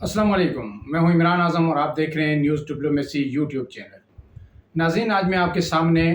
अस्सलाम वालेकुम। मैं हूं इमरान आज़म और आप देख रहे हैं न्यूज़ डिप्लोमेसी यूट्यूब चैनल। नाज़रीन, आज मैं आपके सामने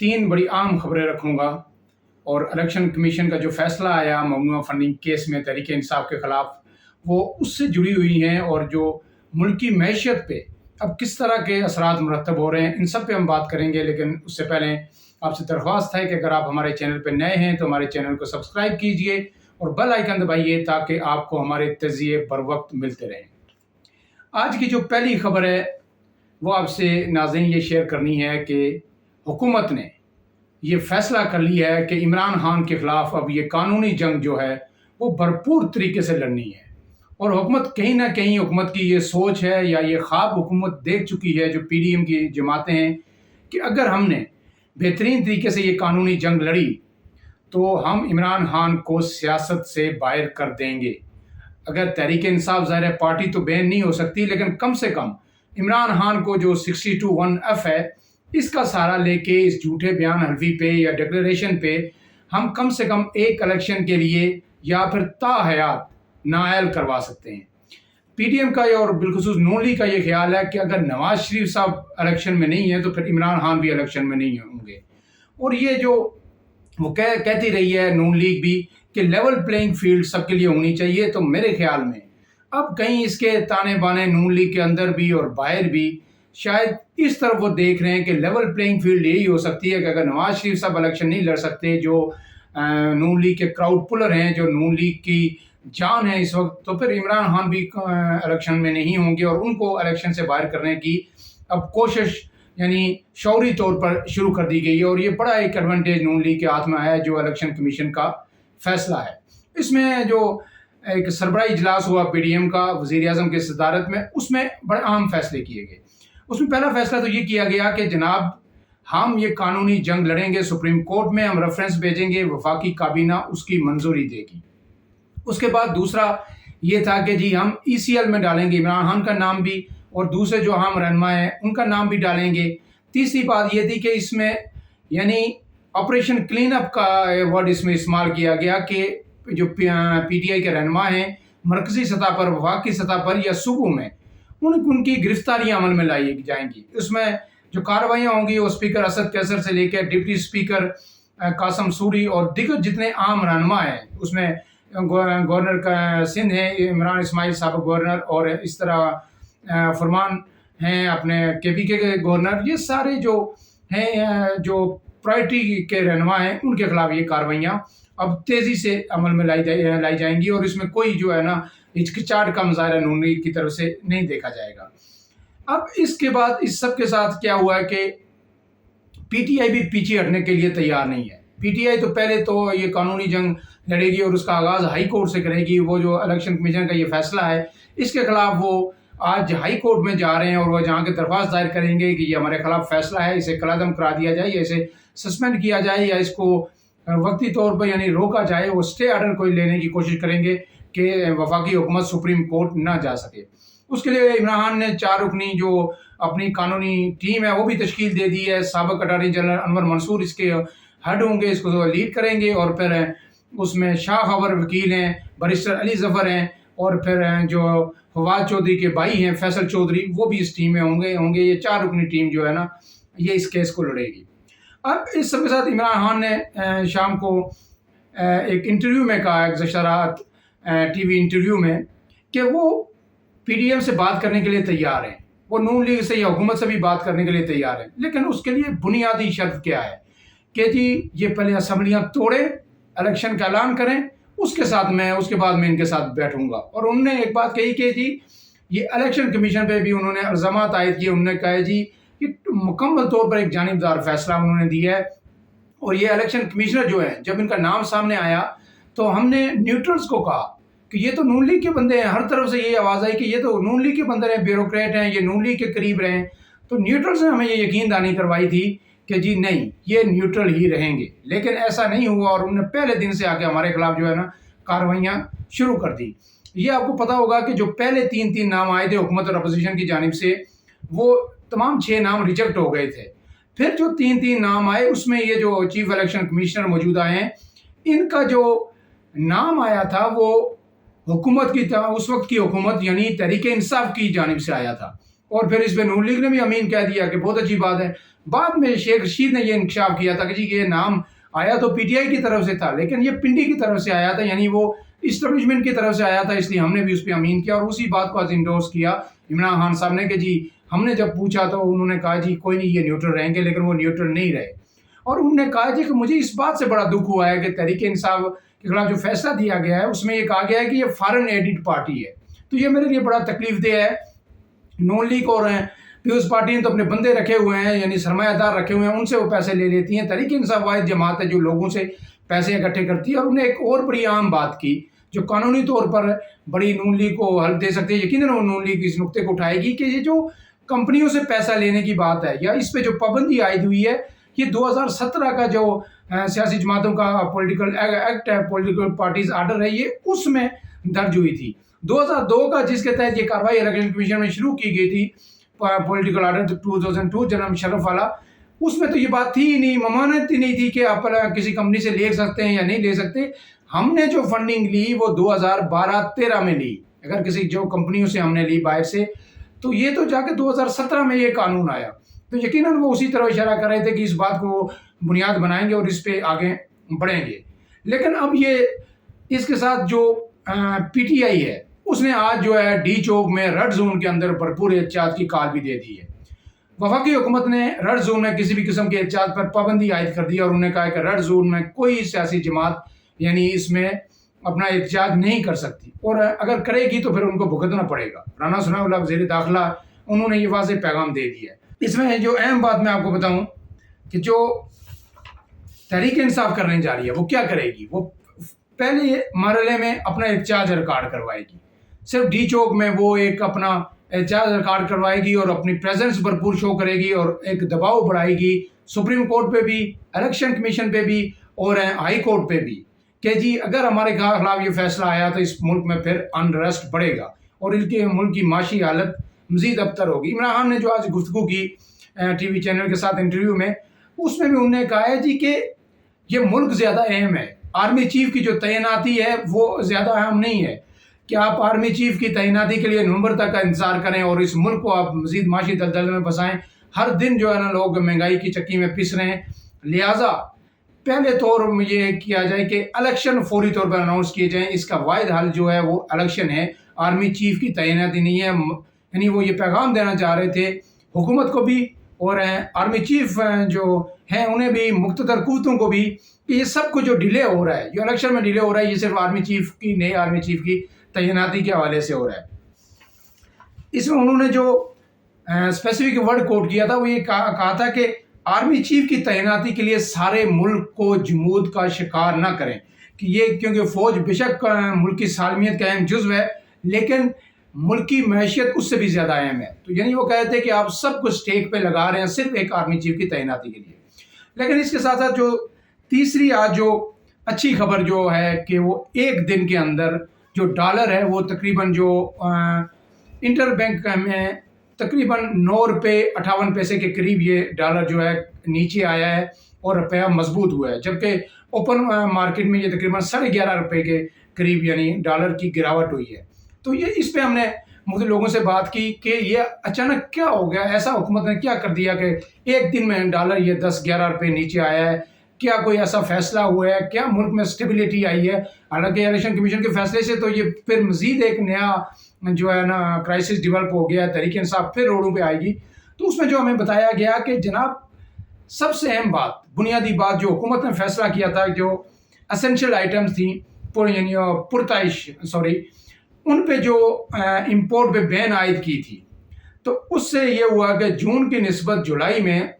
3 बड़ी अहम खबरें रखूंगा और इलेक्शन कमीशन का जो फैसला आया ममनुआ फंडिंग केस में तहरीक इंसाफ के खिलाफ, वो उससे जुड़ी हुई हैं और जो मुल्क की मैशियत पे अब किस तरह के असरात मुरतब हो रहे हैं, इन सब पे हम बात करेंगे। लेकिन उससे पहले आपसे दरख्वास्त है कि अगर आप हमारे चैनल पर नए हैं तो हमारे चैनल को सब्सक्राइब कीजिए और बेल आइकन दबाइए ताकि आपको हमारे तजिए बर वक्त मिलते रहें। आज की जो पहली खबर है वो आपसे नाज़रीन ये शेयर करनी है कि हुकूमत ने ये फैसला कर लिया है कि इमरान खान के ख़िलाफ़ अब ये कानूनी जंग जो है वो भरपूर तरीके से लड़नी है। और हुकूमत कहीं ना कहीं हुकूमत की ये सोच है या ये ख्वाब हुकूमत देख चुकी है, जो PDM की जमातें हैं, कि अगर हमने बेहतरीन तरीके से ये कानूनी जंग लड़ी तो हम इमरान खान को सियासत से बाहर कर देंगे। अगर तहरीक इंसाफ ज़ाहिर है पार्टी तो बैन नहीं हो सकती, लेकिन कम से कम इमरान खान को जो 62(1)(f है, इसका सहारा लेके इस झूठे बयान हल्फी पे या डिक्लेरेशन पे हम कम से कम एक इलेक्शन के लिए या फिर ताहयात नाअहल करवा सकते हैं। PDM का और बिलखुसूस नून लीग का ये ख्याल है कि अगर नवाज शरीफ साहब इलेक्शन में नहीं है तो फिर इमरान खान भी इलेक्शन में नहीं होंगे। और ये जो वो कहती रही है नून लीग भी कि लेवल प्लेइंग फील्ड सबके लिए होनी चाहिए, तो मेरे ख्याल में अब कहीं इसके ताने बाने नून लीग के अंदर भी और बाहर भी शायद इस तरफ वो देख रहे हैं कि लेवल प्लेइंग फील्ड यही हो सकती है कि अगर नवाज शरीफ साहब इलेक्शन नहीं लड़ सकते, जो नून लीग के क्राउड पुलर हैं, जो नून लीग की जान है इस वक्त, तो फिर इमरान खान भी इलेक्शन में नहीं होंगे और उनको इलेक्शन से बाहर करने की अब कोशिश यानी शौरी तौर पर शुरू कर दी गई है। और ये बड़ा एक एडवांटेज नून लीग के हाथ में आया है जो इलेक्शन कमीशन का फैसला है। इसमें जो एक सरबराही इजलास हुआ PDM का वज़ीर आज़म की सदारत में, उसमें बड़े अहम फैसले किए गए। उसमें पहला फैसला तो ये किया गया कि जनाब हम ये कानूनी जंग लड़ेंगे, सुप्रीम कोर्ट में हम रेफरेंस भेजेंगे, वफाकी काबीना उसकी मंजूरी देगी। उसके बाद दूसरा ये था कि जी हम ECL में डालेंगे इमरान खान का नाम भी और दूसरे जो अहम रहनुमा है उनका नाम भी डालेंगे। तीसरी बात ये थी कि इसमें यानी ऑपरेशन क्लीन अप का वर्ड इसमें इस्तेमाल किया गया कि जो PTI के रहनुमा हैं मरकजी सतह पर, वफाकी सतह पर या सूबों में उनकी गिरफ्तारियां अमल में लाई जाएंगी। उसमें जो कार्रवाइयाँ होंगी वो स्पीकर असद कैसर से लेकर डिप्टी स्पीकर कासम सूरी और दिग्गज जितने आम रहनुमा हैं, उसमें गवर्नर का सिंध है इमरान इस्माइल साहब गवर्नर, और इस तरह फरमान हैं अपने KPK के गवर्नर, ये सारे जो हैं जो प्रायोरिटी के रहनुमा हैं उनके खिलाफ ये कार्रवाइयाँ अब तेज़ी से अमल में लाई जाएंगी और इसमें कोई जो है ना हिचकिचाहट का मुजाहरा नून लीग की तरफ से नहीं देखा जाएगा। अब इसके बाद इस सब के साथ क्या हुआ है कि PTI भी पीछे हटने के लिए तैयार नहीं है। PTI तो पहले तो ये कानूनी जंग लड़ेगी और उसका आगाज़ हाई कोर्ट से करेगी। वो जो इलेक्शन कमीशन का ये फैसला है इसके खिलाफ वो आज हाई कोर्ट में जा रहे हैं और वो जहाँ के दरख्वास्त दायर करेंगे कि ये हमारे खिलाफ फैसला है, इसे कलादम करा दिया जाए या इसे सस्पेंड किया जाए या इसको वक्ती तौर पर यानी रोका जाए। वो स्टे आर्डर कोई लेने की कोशिश करेंगे कि वफाकी हुकूमत सुप्रीम कोर्ट ना जा सके। उसके लिए इमरान खान ने 4 रुकनी जो अपनी कानूनी टीम है वो भी तश्कील दे दी है। साबिक अटॉर्नी जनरल अनवर मंसूर इसके हेड होंगे, इसको लीड करेंगे, और फिर उसमें शाह खबर वकील हैं, बैरिस्टर अली जफ़र हैं, और फिर जो फवाद चौधरी के भाई हैं फैसल चौधरी, वो भी इस टीम में होंगे। ये 4 रुकनी टीम जो है ना ये इस केस को लड़ेगी। अब इस सब के साथ इमरान खान ने शाम को एक इंटरव्यू में कहा, गुज़श्ता रात TV इंटरव्यू में, कि वो PDM से बात करने के लिए तैयार हैं, वो नून लीग से या हुकूमत से भी बात करने के लिए तैयार हैं, लेकिन उसके लिए बुनियादी शर्त क्या है कि जी ये पहले असम्बलियाँ तोड़े, इलेक्शन का ऐलान करें, उसके बाद मैं इनके साथ बैठूंगा। और उन्होंने एक बात कही कि जी ये इलेक्शन कमीशन पे भी उन्होंने इल्ज़ामात आयद किए। उन्होंने कहा जी कि मुकम्मल तौर पर एक जानिबदार फैसला उन्होंने दिया है और ये इलेक्शन कमिश्नर जो है, जब इनका नाम सामने आया तो हमने न्यूट्रल्स को कहा कि ये तो नून लीग के बंदे हैं। हर तरफ से ये आवाज़ आई कि ये तो नून लीग के बंदे हैं, ब्यूरोक्रेट हैं, ये नून लीग के करीब रहे। तो न्यूट्रल्स ने हमें ये यकीन दहानी करवाई थी कि जी नहीं ये न्यूट्रल ही रहेंगे, लेकिन ऐसा नहीं हुआ और उन्होंने पहले दिन से आके हमारे खिलाफ जो है ना कार्रवाइयाँ शुरू कर दी। ये आपको पता होगा कि जो पहले 3 नाम आए थे हुकूमत और अपोजिशन की जानिब से, वो तमाम 6 नाम रिजेक्ट हो गए थे। फिर जो 3 नाम आए उसमें ये जो चीफ इलेक्शन कमिश्नर मौजूदा हैं, इनका जो नाम आया था वो हुकूमत की उस वक्त की हुकूमत यानी तहरीक इंसाफ की जानिब से आया था, और फिर इस पर नून लीग ने भी अमीन कह दिया कि बहुत अच्छी बात है। बाद में शेख रशीद ने यह इंकशाफ किया था कि जी ये नाम आया तो पीटीआई की तरफ से था, लेकिन ये पिंडी की तरफ से आया था, यानी वो इस्टेब्लिशमेंट की तरफ से आया था, इसलिए हमने भी उस पर अमीन किया और उसी बात को आज इंडोर्स किया इमरान खान साहब ने कि जी हमने जब पूछा तो उन्होंने कहा जी कोई नहीं, ये न्यूट्रल रहेंगे, लेकिन वो न्यूट्रल नहीं रहे। और उन्होंने कहा जी कि मुझे इस बात से बड़ा दुख हुआ है कि तहरीक इंसाफ के खिलाफ जो फैसला दिया गया है उसमें ये कहा गया है कि ये फॉरेन एडिड पार्टी है, तो ये मेरे लिए बड़ा तकलीफ दे है। नून लीग और पीपल्स पार्टी ने तो अपने बंदे रखे हुए हैं, यानी सरमायादार रखे हुए हैं, उनसे वो पैसे ले लेती हैं। तहरीक इंसाफ वाहिद जमात है जो लोगों से पैसे इकट्ठे करती है। और उन्हें एक और बड़ी आम बात की जो कानूनी तौर पर बड़ी नून लीग को हल दे सकती है, यकीनन वो नून लीग इस नुक्ते को उठाएगी कि ये जो कंपनियों से पैसा लेने की बात है या इस पे जो पाबंदी आयद हुई है, ये 2017 का जो सियासी जमातों का पॉलिटिकल एक्ट है, पॉलिटिकल पार्टीज आर्डर है, ये उसमें दर्ज हुई थी। 2002 का जिसके तहत ये कार्रवाई इलेक्शन कमीशन में शुरू की गई थी, पॉलिटिकल आर्डर 2002 जनाब मुशर्रफ वाला, उसमें तो ये बात थी ही नहीं, ममानत ही नहीं थी कि आप किसी कंपनी से ले सकते हैं या नहीं ले सकते। हमने जो फंडिंग ली वो 2012-13 में ली, अगर किसी जो कंपनियों से हमने ली बाहर से, तो ये तो जाके 2017 में ये कानून आया। तो यकीनन वो उसी तरह इशारा कर रहे थे कि इस बात को बुनियाद बनाएंगे और इस पे आगे बढ़ेंगे। लेकिन अब ये इसके साथ जो पीटीआई है उसने आज जो है डी चौक में रेड जोन के अंदर भरपूर एहतियात की कॉल भी दे दी है। वफाकी हुकूमत ने रेड जोन में किसी भी किस्म के एहतियात पर पाबंदी आयद कर दी और उन्होंने कहा कि रेड जोन में कोई सियासी जमात यानी इसमें अपना एहतियात नहीं कर सकती, और अगर करेगी तो फिर उनको भुगतना पड़ेगा। राना सनाउल्लाह वज़ीर दाखिला उन्होंने ये वाज़ेह पैगाम दे दिया है। इसमें जो अहम बात मैं आपको बताऊं कि जो तहरीक इंसाफ करने जा रही है वो क्या करेगी, वो पहले मरहले में अपना एहतियाज रिकॉर्ड करवाएगी। सिर्फ डी चौक में वो एक अपना एहतियाज रिकॉर्ड करवाएगी और अपनी प्रेजेंस भरपूर शो करेगी और एक दबाव बढ़ाएगी सुप्रीम कोर्ट पे भी, इलेक्शन कमीशन पे भी और हाई कोर्ट पे भी कि जी अगर हमारे खिलाफ ये फैसला आया तो इस मुल्क में फिर अनरेस्ट बढ़ेगा और इनके मुल्क की माशी हालत मजीद अबतर होगी। इमरान खान ने जो आज गुफ्तगू की टीवी चैनल के साथ इंटरव्यू में, उसमें भी उन्होंने कहा है जी कि ये मुल्क ज़्यादा अहम है, आर्मी चीफ की जो तैनाती है वो ज़्यादा अहम नहीं है कि आप आर्मी चीफ की तैनाती के लिए नवंबर तक का इंतजार करें और इस मुल्क को आप मजीद माशी दलदल में फंसाएं। हर दिन जो है ना लोग महंगाई की चक्की में पिस रहे हैं, लिहाजा पहले तौर में ये किया जाए कि इलेक्शन फौरी तौर पर अनाउंस किए जाएं। इसका वाहिद हल जो है वो इलेक्शन है, आर्मी चीफ की तैनाती नहीं है। यानी वो ये पैगाम देना चाह रहे थे हुकूमत को भी और आर्मी चीफ जो हैं उन्हें भी, मुख्तदर कुव्वतों को भी, कि ये सब कुछ जो डिले हो रहा है, जो इलेक्शन में डिले हो रहा है, ये सिर्फ आर्मी चीफ की नए आर्मी चीफ की तैनाती के हवाले से हो रहा है। इसमें उन्होंने जो स्पेसिफिक वर्ड कोट किया था वो ये कहा था कि आर्मी चीफ की तैनाती के लिए सारे मुल्क को जमूद का शिकार ना करें, कि ये क्योंकि फौज बेशक मुल्क की सालमियत का अहम जुज़्व है लेकिन मुल्क की मैशियत उससे भी ज़्यादा अहम है। तो यानी वो कहते हैं कि आप सब कुछ स्टेक पे लगा रहे हैं सिर्फ एक आर्मी चीफ की तैनाती के लिए। लेकिन इसके साथ साथ जो तीसरी आज जो अच्छी खबर जो है कि वो एक दिन के अंदर जो डॉलर है वो तकरीबन जो इंटर बैंक में तकरीबन 9 रुपये 58 पैसे के करीब ये डॉलर जो है नीचे आया है और रुपया मजबूत हुआ है, जबकि ओपन मार्केट में ये तकरीबन 11.5 रुपये के करीब यानी डॉलर की गिरावट हुई है। तो ये इस पे हमने मुख्तलिफ लोगों से बात की कि ये अचानक क्या हो गया, ऐसा हुकूमत ने क्या कर दिया कि एक दिन में डॉलर ये 10-11 रुपये नीचे आया है, क्या कोई ऐसा फैसला हुआ है, क्या मुल्क में स्टेबिलिटी आई है। हालांकि इलेक्शन कमीशन के फैसले से तो ये फिर मजीद एक नया जो है ना क्राइसिस डेवलप हो गया, तहरीक इंसाफ फिर रोडों पे आएगी। तो उसमें जो हमें बताया गया कि जनाब सबसे अहम बात, बुनियादी बात जो हुकूमत ने फैसला किया था, जो असेंशियल आइटम्स थी यानी उन पे जो इंपोर्ट पे बैन आयद की थी, तो उससे ये हुआ कि जून की निस्बत जुलाई में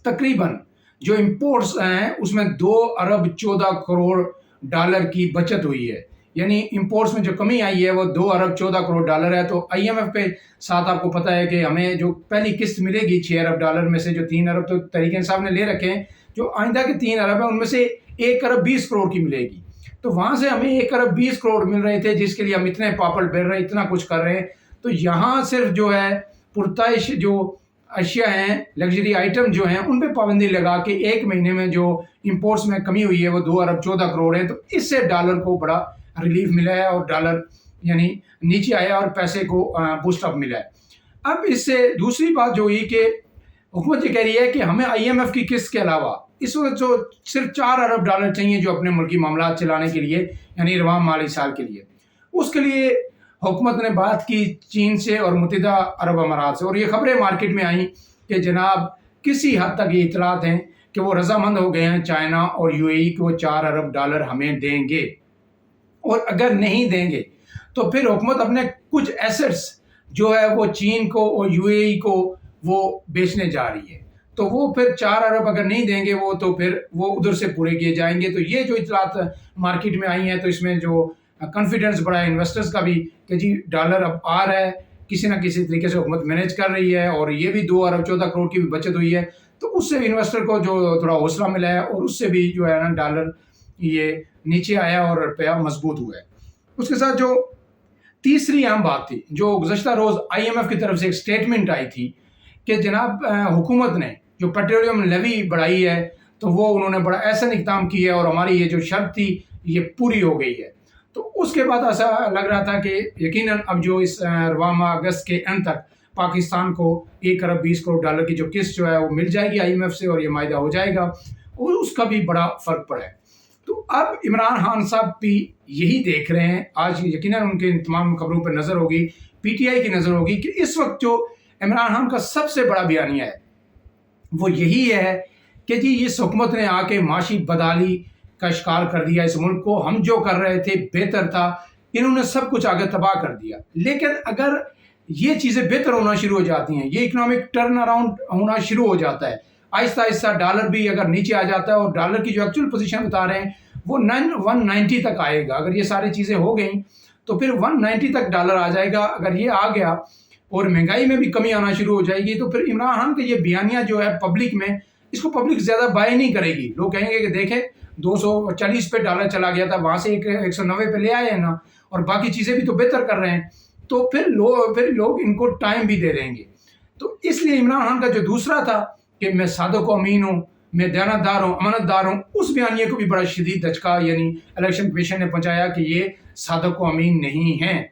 तकरीबन जो इंपोर्ट्स हैं उसमें 2 अरब 14 करोड़ डॉलर की बचत हुई है। यानी इंपोर्ट्स में जो कमी आई है वो 2 अरब 14 करोड़ डॉलर है। तो IMF के साथ आपको पता है कि हमें जो पहली किस्त मिलेगी 6 अरब डॉलर में से जो 3 अरब तो तहरीक इंसाफ ने ले रखे हैं, जो आइंदा के 3 अरब है उनमें से 1 अरब 20 करोड़ की मिलेगी। तो वहाँ से हमें 1 अरब 20 करोड़ मिल रहे थे जिसके लिए हम इतने पापड़ बेल रहे हैं, इतना कुछ कर रहे हैं। तो यहाँ सिर्फ जो है पुरताइश जो अशिया हैं, लग्जरी आइटम जो हैं, उन पे पाबंदी लगा के एक महीने में जो इंपोर्ट्स में कमी हुई है वो 2 अरब 14 करोड़ है। तो इससे डॉलर को बड़ा रिलीफ मिला है और डॉलर यानी नीचे आया और पैसे को बूस्ट अप मिला है। अब इससे दूसरी बात जो हुई कि हुकूमत ये कह रही है कि हमें IMF की किस्त के अलावा इस वक्त जो सिर्फ 4 अरब डॉलर चाहिए जो अपने मुल्की मामला चलाने के लिए, यानी रवां माली साल के लिए। उसके लिए हुकूमत ने बात की चीन से और मुत्तहिदा अरब अमारात से, और ये खबरें मार्केट में आई कि जनाब किसी हद तक ये इतलात हैं कि वो रजामंद हो गए हैं चाइना और UAE को 4 अरब डॉलर हमें देंगे, और अगर नहीं देंगे तो फिर हुकूमत अपने कुछ एसेट्स जो है वो चीन को और UAE को वो बेचने जा रही है। तो वो फिर 4 अरब अगर नहीं देंगे वो, तो फिर वो उधर से पूरे किए जाएंगे। तो ये जो इतलात मार्केट में आई हैं, तो इसमें जो कॉन्फिडेंस बढ़ा है इन्वेस्टर्स का भी कि जी डॉलर अब आ रहा है, किसी ना किसी तरीके से हुकूमत मैनेज कर रही है, और ये भी 2 अरब 14 करोड़ की भी बचत हुई है। तो उससे इन्वेस्टर को जो थोड़ा हौसला मिला है, और उससे भी जो है ना डॉलर ये नीचे आया और रुपया मजबूत हुआ है। उसके साथ जो तीसरी अहम बात थी, जो गुज़श्ता रोज़ IMF की तरफ से एक स्टेटमेंट आई थी कि जनाब हुकूमत ने जो पेट्रोलियम लेवी बढ़ाई है, तो वो उन्होंने बड़ा ऐसा इक़दाम किया है और हमारी ये जो शर्त थी ये पूरी हो गई है। तो उसके बाद ऐसा लग रहा था कि यकीनन अब जो इस रवां माह अगस्त के एंड तक पाकिस्तान को 1 अरब 20 करोड़ डॉलर की जो किस्त जो है वो मिल जाएगी IMF से, और ये मायदा हो जाएगा, और उसका भी बड़ा फ़र्क पड़ा है। तो अब इमरान खान साहब भी यही देख रहे हैं, आज यकीनन उनके इन तमाम खबरों पर नज़र होगी, PTI की नज़र होगी कि इस वक्त जो इमरान खान का सबसे बड़ा बयानिया है वो यही है कि जी इस हुकूमत ने आके माशी बदहाली का शिकार कर दिया इस मुल्क को, हम जो कर रहे थे बेहतर था, इन्होंने सब कुछ आगे तबाह कर दिया। लेकिन अगर ये चीज़ें बेहतर होना शुरू हो जाती हैं, ये इकोनॉमिक टर्न अराउंड होना शुरू हो जाता है, आहिस्ता आहिस्ता डॉलर भी अगर नीचे आ जाता है, और डॉलर की जो एक्चुअल पोजीशन बता रहे हैं वो 190 तक आएगा। अगर ये सारी चीज़ें हो गई तो फिर 190 तक डॉलर आ जाएगा। अगर ये आ गया और महंगाई में भी कमी आना शुरू हो जाएगी, तो फिर इमरान खान का ये बयानिया जो है पब्लिक में, इसको पब्लिक ज़्यादा बाय नहीं करेगी। लोग कहेंगे कि देखें 240 पे डॉलर चला गया था, वहाँ से 190 पे ले आए हैं ना, और बाकी चीज़ें भी तो बेहतर कर रहे हैं, तो फिर लोग इनको टाइम भी दे देंगे। तो इसलिए इमरान खान का जो दूसरा था कि मैं सादक व अमीन हूँ, मैं दयानतदार हूँ, अमानतदार हूँ, उस बयानिए को भी बड़ा शदीद धचका यानी इलेक्शन कमीशन ने पहुँचाया कि ये सादक व अमीन नहीं हैं।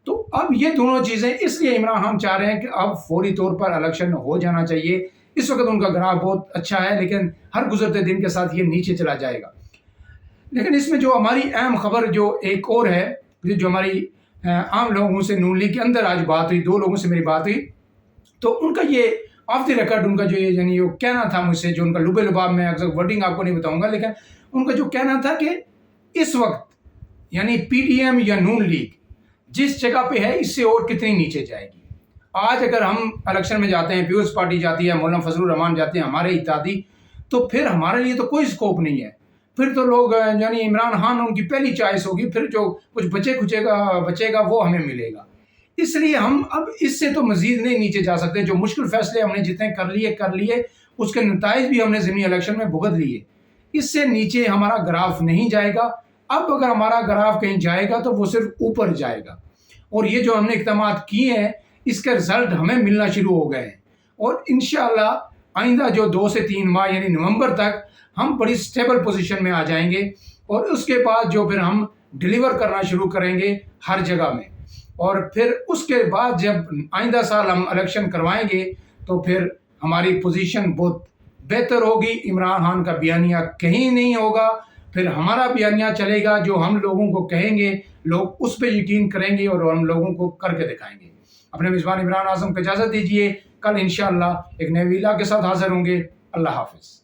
तो अब ये दोनों चीज़ें, इसलिए इमरान खान चाह रहे हैं कि अब फौरी तौर पर इलेक्शन हो जाना चाहिए। इस वक्त उनका ग्राफ बहुत अच्छा है, लेकिन हर गुजरते दिन के साथ ये नीचे चला जाएगा। लेकिन इसमें जो हमारी अहम खबर जो एक और है, जो हमारी आम लोगों से नून लीग के अंदर आज बात हुई, 2 लोगों से मेरी बात हुई, तो उनका ये ऑफ द रिकॉर्ड उनका जो ये यानी वो कहना था मुझसे, जो उनका लुबे लुबाब में अक्सर वर्डिंग आपको नहीं बताऊंगा, लेकिन उनका जो कहना था कि इस वक्त यानी PTM या नून लीग जिस जगह पे है इससे और कितनी नीचे जाएगी। आज अगर हम इलेक्शन में जाते हैं, पीपल्स पार्टी जाती है, मौलाना फजलुर रहमान जाते हैं, हमारे इत्यादि, तो फिर हमारे लिए तो कोई स्कोप नहीं है। फिर तो लोग यानी इमरान खान उनकी पहली चॉइस होगी, फिर जो कुछ बचेगा वो हमें मिलेगा। इसलिए हम अब इससे तो मजीद नहीं नीचे जा सकते। जो मुश्किल फैसले हमने जितने कर लिए उसके नताइज भी हमने ज़मीनी इलेक्शन में भुगत लिए। इससे नीचे हमारा ग्राफ नहीं जाएगा। अब अगर हमारा ग्राफ कहीं जाएगा तो वो सिर्फ ऊपर जाएगा, और ये जो हमने इक़दाम किए हैं इसके रिजल्ट हमें मिलना शुरू हो गए हैं, और इंशाअल्लाह आइंदा जो 2 से 3 माह यानी नवंबर तक हम बड़ी स्टेबल पोजीशन में आ जाएंगे, और उसके बाद जो फिर हम डिलीवर करना शुरू करेंगे हर जगह में, और फिर उसके बाद जब आइंदा साल हम इलेक्शन करवाएंगे तो फिर हमारी पोजीशन बहुत बेहतर होगी। इमरान खान का बयानिया कहीं नहीं होगा, फिर हमारा बयानिया चलेगा, जो हम लोगों को कहेंगे लोग उस पर यकीन करेंगे और हम लोगों को करके दिखाएंगे। अपने मेज़बान इमरान आज़म को इजाज़त दीजिए, कल इंशाअल्लाह एक नए वीला के साथ हाजिर होंगे। अल्लाह हाफ़िज़।